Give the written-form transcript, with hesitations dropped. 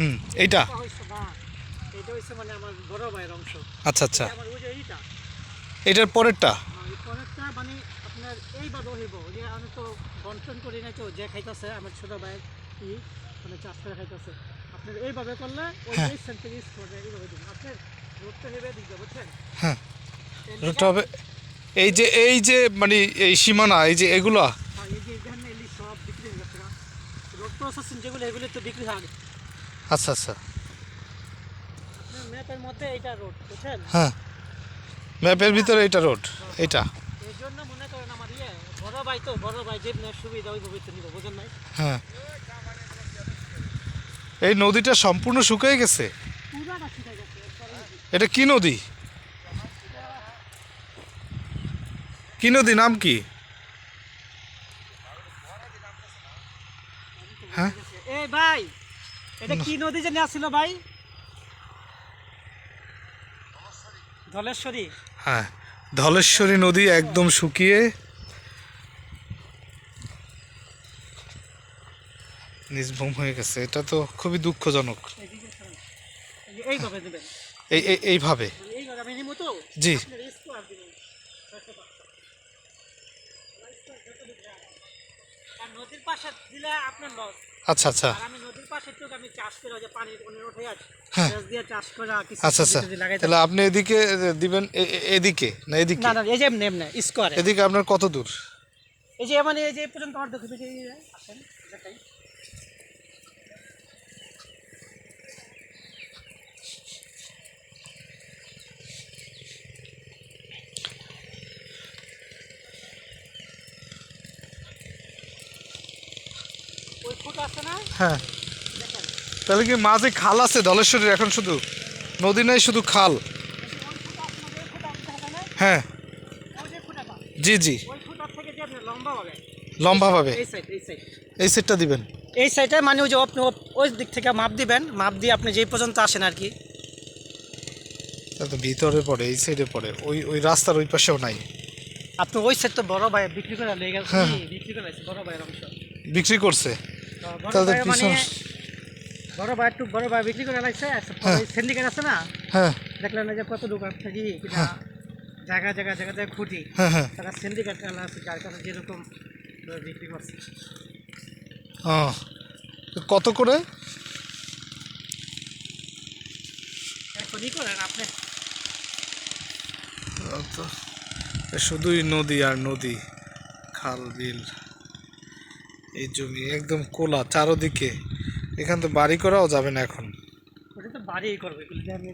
হুম, এইটা এটা হইছে না, এটা হইছে মানে আমার বড় ভাইয়ের অংশ। আচ্ছা আচ্ছা, আমার ওই যে এইটা, এটার পরেরটা। এই পরেরটা মানে আপনার এইভাবে হইব যে আমি তো বন্টন করি না, তো যে খাইতেছে আমার ছোট ভাই ই মানে চাষ করে খাইতেছে। আপনার এইভাবে করলে ওই হ্যাঁ এই সেন্টার ইউজ করবে, এইভাবে দিন আপনার রোডটা হেবে দিকে, বুঝছেন? হ্যাঁ, এই রোডটা লিগা হবে এই যে মানে এই সীমানা এই যে এগুলা। এই যে এখানে এলি সব বিক্রি হয়ে গেছে না, রোড প্রসেসিং যেগুলো এগুলো তো বিক্রি হয়। আচ্ছা আচ্ছা, আপনার ম্যাপের মধ্যে এইটা রোড, বুঝছেন? হ্যাঁ, ম্যাপের ভিতরে এটা রোড, এটা। এই জন্য মনে করেন আমার বড় ভাই, তো বড় ভাই যে সুবিধা ওইভাবে তো নিব, বুঝেন নাই? হ্যাঁ, এই নদীটা সম্পূর্ণ শুকিয়ে গেছে। পুরাটা শিখে গেছে একবারে easy। এটা কি নদী? কি নদী, নাম কি? হ্যাঁ, এই ভাই, এটা কি নদী জানি আসছিল ভাই? ধলেশ্বরী। হ্যাঁ, ধলেশ্বরী নদী একদম শুকিয়ে নির্ভূম হয়ে গেছে। এটা তো খুবই দুঃখজনক। এইদিকে সরেন। এইভাবে দেবেন, এইভাবে। এইভাবে আমি নিমু তো। জি, আপনার স্কোয়ার দিবেন 600 আর নদীর পাশে দিলে আপনার লস। আচ্ছা আচ্ছা, আর আমি নদীর পাশে তো আমি চাষ করে যে পানির অনেক উঠে আছে, হ্যাঁ, সেচ দিয়ে চাষ করে কিছু আচ্ছা আচ্ছা, সবজি টবজি লাগাই তাহলে আপনি এদিকে দিবেন, এদিকে না এদিকে? না না, এই যে এমনি এমনি স্কোয়ারে। এদিকে আপনার কত দূর? এই যে মানে এই যে এই পর্যন্ত অর্ধেক হবে, এই যে আসেন দেখাই। ওই ফুট আছে না, হ্যাঁ, দেখেন। তাহলে কি মাঝে খাল আছে ধলেশ্বরীর? এখন শুধু নদী নাই, শুধু খাল? এই যে ওই ফুট আছে না, যে ফুট আছে দেখা যায় না, হ্যাঁ, ওই যে ফুটাটা, জি জি, ওই ফুটার থেকে যে আপনি লম্বা হবে লম্বাভাবে এই সাইড, এই সাইড, এই সেটটা দিবেন। এই সাইডে মানে ওই যে আপনি ওই দিক থেকে মাপ দিবেন, মাপ দিয়ে আপনি যেই পর্যন্ত আসেন আর কি। তা তো ভিতরে পড়ে, এই সাইডে পড়ে, ওই ওই রাস্তার ওই পাশেও নাই। আপনি ওই সাইড তো বড় ভাই বিক্রি করে লেগে গেছে, হ্যাঁ। বিক্রি করে বড় ভাইয়ের অংশ। বিক্রি করছে? তো বড় তাহলে ভাই মানে পিছন। বড় ভাই একটু বড় ভাই বিক্রি করে লাগছে। হ্যাঁ। সিন্ডিকেট আছে না, হ্যাঁ দেখলেন না যে কত দোকান থেকে কিনা জায়গা জায়গা জায়গা জায়গা খুঁটি, হ্যাঁ হ্যাঁ, তারা সিন্ডিকেট আছে যার কাছে যেরকম বিক্রি করছে। ও, তো কত করে? এখন ই করেন আপনি, তো শুধুই নদী আর নদী, খাল বিল, এই জমি একদম কোলা চারোদিকে। এখান তো বাড়ি করাও যাবে না এখন। ওটা তো বাড়ি করবে এগুলো দিয়ে আমি